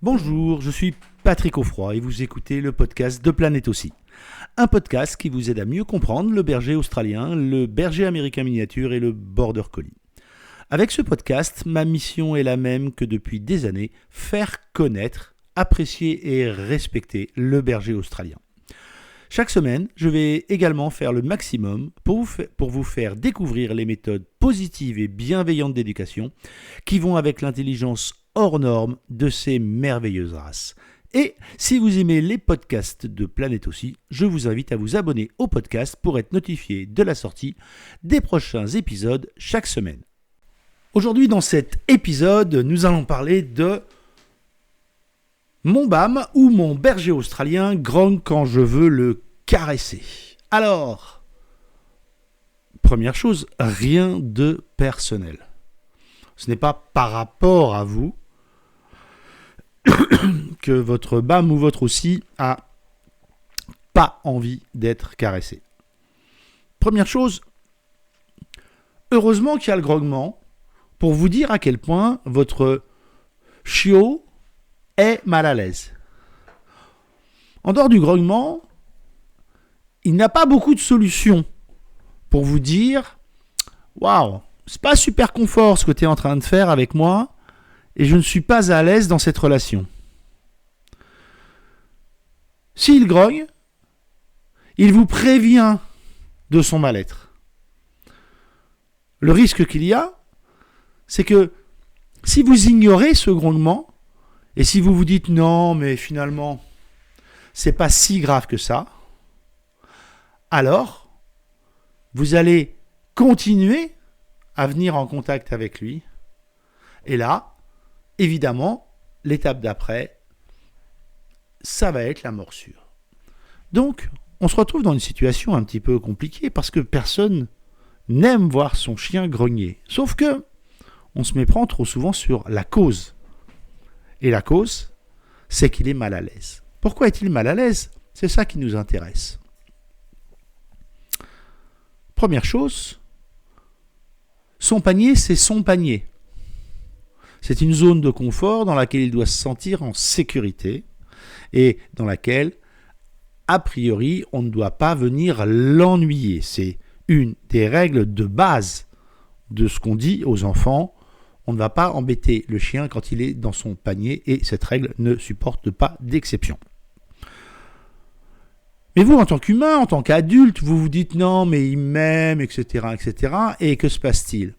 Bonjour, je suis Patrick Offroy et vous écoutez le podcast de Planète aussi. Un podcast qui vous aide à mieux comprendre le berger australien, le berger américain miniature et le border collie. Avec ce podcast, ma mission est la même que depuis des années, faire connaître, apprécier et respecter le berger australien. Chaque semaine, je vais également faire le maximum pour vous faire découvrir les méthodes positives et bienveillantes d'éducation qui vont avec l'intelligence hors norme de ces merveilleuses races. Et si vous aimez les podcasts de Planète aussi, je vous invite à vous abonner au podcast pour être notifié de la sortie des prochains épisodes chaque semaine. Aujourd'hui, dans cet épisode, nous allons parler de mon BAM ou mon berger australien grogne quand je veux le caresser. Alors, première chose, rien de personnel. Ce n'est pas par rapport à vous que votre BAM ou votre aussi a pas envie d'être caressé. Première chose, heureusement qu'il y a le grognement pour vous dire à quel point votre chiot est mal à l'aise. En dehors du grognement, il n'a pas beaucoup de solutions pour vous dire « Waouh, c'est pas super confort ce que tu es en train de faire avec moi et je ne suis pas à l'aise dans cette relation. » S'il grogne, il vous prévient de son mal-être. Le risque qu'il y a, c'est que si vous ignorez ce grognement, et si vous vous dites non, mais finalement, c'est pas si grave que ça, alors vous allez continuer à venir en contact avec lui. Et là, évidemment, l'étape d'après, ça va être la morsure. Donc, on se retrouve dans une situation un petit peu compliquée parce que personne n'aime voir son chien grogner. Sauf que on se méprend trop souvent sur la cause. Et la cause, c'est qu'il est mal à l'aise. Pourquoi est-il mal à l'aise ? C'est ça qui nous intéresse. Première chose, son panier, c'est son panier. C'est une zone de confort dans laquelle il doit se sentir en sécurité et dans laquelle, a priori, on ne doit pas venir l'ennuyer. C'est une des règles de base de ce qu'on dit aux enfants. On ne va pas embêter le chien quand il est dans son panier et cette règle ne supporte pas d'exception. Mais vous, en tant qu'humain, en tant qu'adulte, vous vous dites non, mais il m'aime, etc., etc. Et que se passe-t-il ?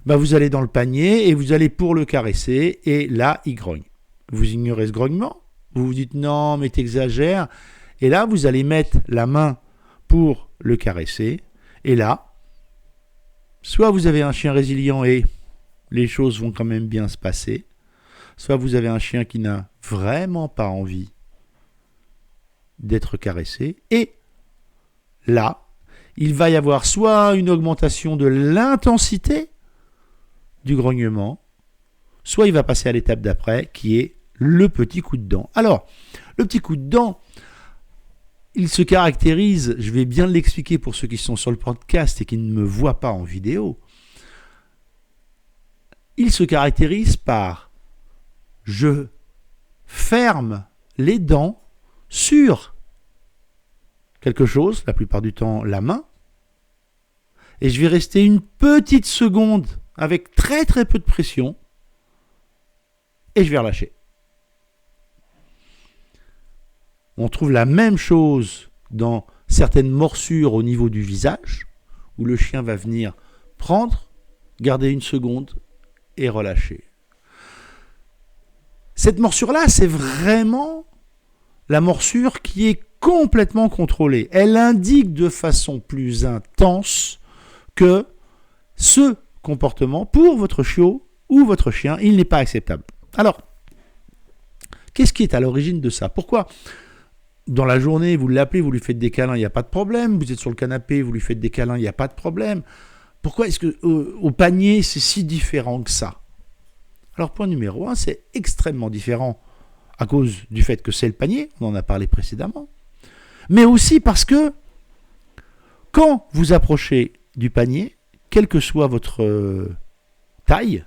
Vous allez dans le panier et vous allez pour le caresser et là, il grogne. Vous ignorez ce grognement ? Vous vous dites non, mais t'exagères. Et là, vous allez mettre la main pour le caresser. Et là, soit vous avez un chien résilient et les choses vont quand même bien se passer, soit vous avez un chien qui n'a vraiment pas envie d'être caressé. Et là, il va y avoir soit une augmentation de l'intensité du grognement, soit il va passer à l'étape d'après qui est le petit coup de dent. Alors, le petit coup de dent, il se caractérise, je vais bien l'expliquer pour ceux qui sont sur le podcast et qui ne me voient pas en vidéo, il se caractérise par je ferme les dents sur quelque chose, la plupart du temps la main, et je vais rester une petite seconde avec très très peu de pression et je vais relâcher. On trouve la même chose dans certaines morsures au niveau du visage, où le chien va venir prendre, garder une seconde et relâcher. Cette morsure-là, c'est vraiment la morsure qui est complètement contrôlée. Elle indique de façon plus intense que ce comportement, pour votre chiot ou votre chien, il n'est pas acceptable. Alors, qu'est-ce qui est à l'origine de ça ? Pourquoi ? Dans la journée, vous l'appelez, vous lui faites des câlins, il n'y a pas de problème. Vous êtes sur le canapé, vous lui faites des câlins, il n'y a pas de problème. Pourquoi est-ce que au panier, c'est si différent que ça ? Alors, point numéro 1, c'est extrêmement différent à cause du fait que c'est le panier, on en a parlé précédemment, mais aussi parce que quand vous approchez du panier, quelle que soit votre taille,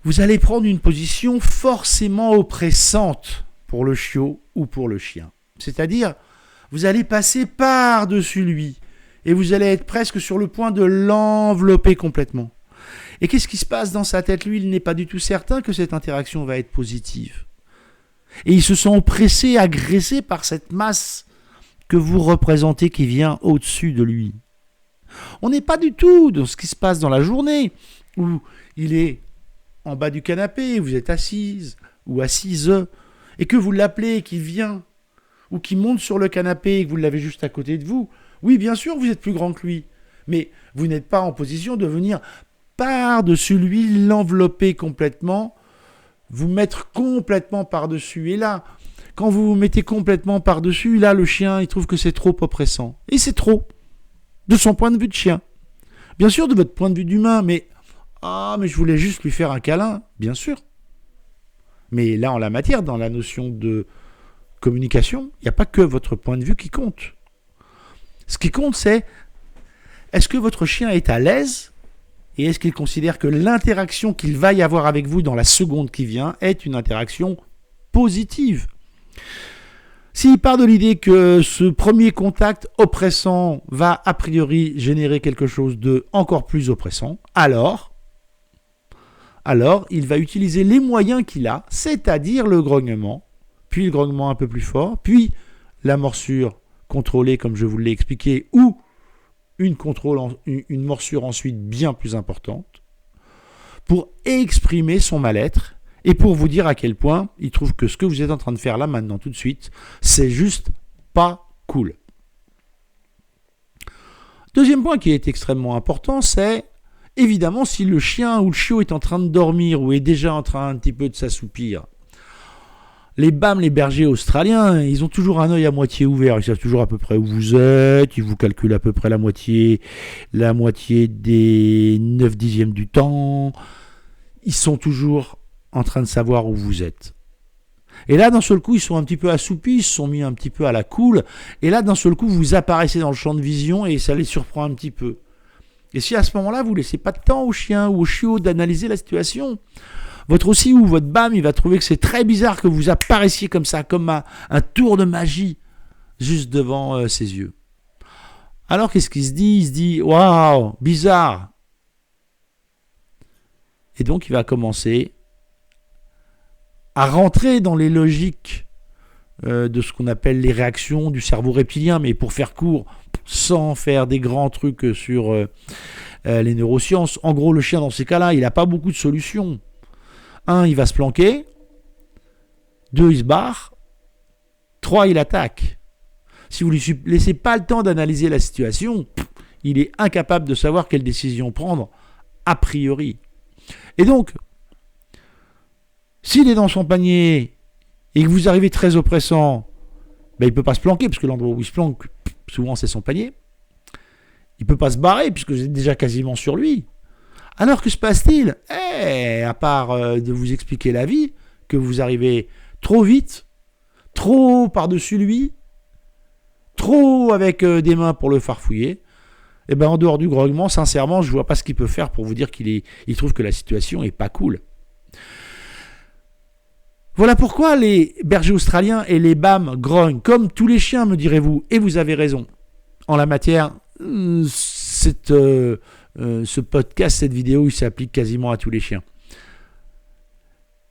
vous allez prendre une position forcément oppressante pour le chiot ou pour le chien. C'est-à-dire, vous allez passer par-dessus lui et vous allez être presque sur le point de l'envelopper complètement. Et qu'est-ce qui se passe dans sa tête ? Lui, il n'est pas du tout certain que cette interaction va être positive. Et il se sent oppressé, agressé par cette masse que vous représentez qui vient au-dessus de lui. On n'est pas du tout dans ce qui se passe dans la journée où il est en bas du canapé, vous êtes assise ou assise, et que vous l'appelez, qu'il vient, ou qu'il monte sur le canapé et que vous l'avez juste à côté de vous. Oui, bien sûr, vous êtes plus grand que lui, mais vous n'êtes pas en position de venir par-dessus lui, l'envelopper complètement, vous mettre complètement par-dessus. Et là, quand vous vous mettez complètement par-dessus, là, le chien, il trouve que c'est trop oppressant. Et c'est trop, de son point de vue de chien. Bien sûr, de votre point de vue d'humain, mais je voulais juste lui faire un câlin, bien sûr. Mais là, en la matière, dans la notion de communication, il n'y a pas que votre point de vue qui compte. Ce qui compte, c'est est-ce que votre chien est à l'aise et est-ce qu'il considère que l'interaction qu'il va y avoir avec vous dans la seconde qui vient est une interaction positive. S'il part de l'idée que ce premier contact oppressant va a priori générer quelque chose de encore plus oppressant, alors il va utiliser les moyens qu'il a, c'est-à-dire le grognement, puis le grognement un peu plus fort, puis la morsure contrôlée comme je vous l'ai expliqué, ou une morsure ensuite bien plus importante, pour exprimer son mal-être et pour vous dire à quel point il trouve que ce que vous êtes en train de faire là maintenant tout de suite, c'est juste pas cool. Deuxième point qui est extrêmement important, c'est évidemment si le chien ou le chiot est en train de dormir ou est déjà en train un petit peu de s'assoupir. Les BAM, les bergers australiens, ils ont toujours un œil à moitié ouvert. Ils savent toujours à peu près où vous êtes. Ils vous calculent à peu près la moitié des 9 dixièmes du temps. Ils sont toujours en train de savoir où vous êtes. Et là, d'un seul coup, ils sont un petit peu assoupis, ils se sont mis un petit peu à la cool. Et là, d'un seul coup, vous apparaissez dans le champ de vision et ça les surprend un petit peu. Et si à ce moment-là, vous ne laissez pas de temps au chien ou au chiot d'analyser la situation, votre aussi ou votre BAM, il va trouver que c'est très bizarre que vous apparaissiez comme ça, comme un tour de magie, juste devant ses yeux. Alors qu'est-ce qu'il se dit ? Il se dit « Waouh, bizarre !» Et donc il va commencer à rentrer dans les logiques de ce qu'on appelle les réactions du cerveau reptilien, mais pour faire court, sans faire des grands trucs sur les neurosciences. En gros, le chien, dans ces cas-là, il n'a pas beaucoup de solutions. 1, il va se planquer. 2, il se barre. 3, il attaque. Si vous ne lui laissez pas le temps d'analyser la situation, il est incapable de savoir quelle décision prendre a priori. Et donc, s'il est dans son panier et que vous arrivez très oppressant, il ne peut pas se planquer, parce que l'endroit où il se planque, souvent c'est son panier. Il ne peut pas se barrer, puisque vous êtes déjà quasiment sur lui. Alors que se passe-t-il ? À part de vous expliquer la vie, que vous arrivez trop vite, trop par-dessus lui, trop avec des mains pour le farfouiller, en dehors du grognement, sincèrement, je ne vois pas ce qu'il peut faire pour vous dire qu'il trouve que la situation n'est pas cool. Voilà pourquoi les bergers australiens et les BAM grognent, comme tous les chiens, me direz-vous, et vous avez raison. En la matière, ce podcast, cette vidéo, il s'applique quasiment à tous les chiens.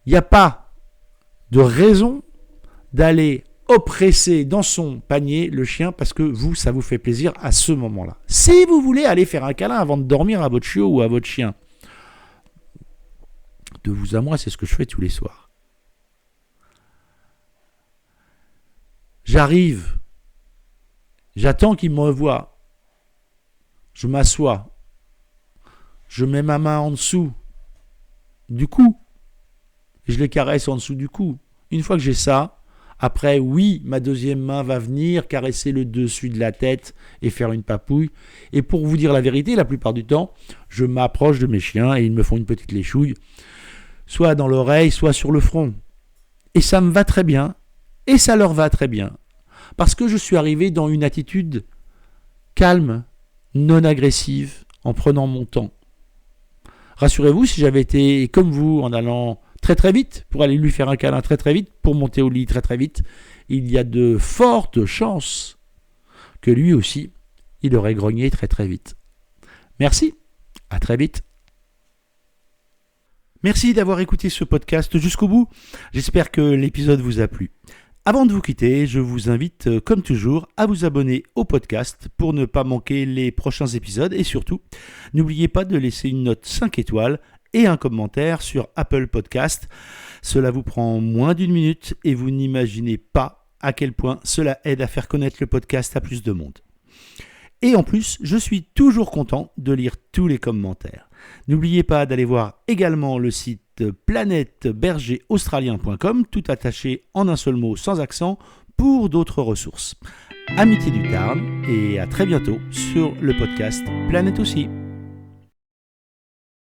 Il n'y a pas de raison d'aller oppresser dans son panier le chien parce que vous, ça vous fait plaisir à ce moment-là. Si vous voulez aller faire un câlin avant de dormir à votre chiot ou à votre chien, de vous à moi, c'est ce que je fais tous les soirs. J'arrive, j'attends qu'il me revoie, je m'assois, je mets ma main en dessous du cou, et je les caresse en dessous du cou. Une fois que j'ai ça, après, oui, ma deuxième main va venir caresser le dessus de la tête et faire une papouille. Et pour vous dire la vérité, la plupart du temps, je m'approche de mes chiens et ils me font une petite léchouille, soit dans l'oreille, soit sur le front. Et ça me va très bien, et ça leur va très bien. Parce que je suis arrivé dans une attitude calme, non agressive, en prenant mon temps. Rassurez-vous, si j'avais été comme vous en allant très très vite, pour aller lui faire un câlin très très vite, pour monter au lit très très vite, il y a de fortes chances que lui aussi, il aurait grogné très très vite. Merci, à très vite. Merci d'avoir écouté ce podcast jusqu'au bout. J'espère que l'épisode vous a plu. Avant de vous quitter, je vous invite, comme toujours, à vous abonner au podcast pour ne pas manquer les prochains épisodes et surtout, n'oubliez pas de laisser une note 5 étoiles et un commentaire sur Apple Podcast. Cela vous prend moins d'1 minute et vous n'imaginez pas à quel point cela aide à faire connaître le podcast à plus de monde. Et en plus, je suis toujours content de lire tous les commentaires. N'oubliez pas d'aller voir également le site planètebergeraustralien.com, tout attaché en un seul mot sans accent, pour d'autres ressources. Amitié du Tarn et à très bientôt sur le podcast Planète aussi.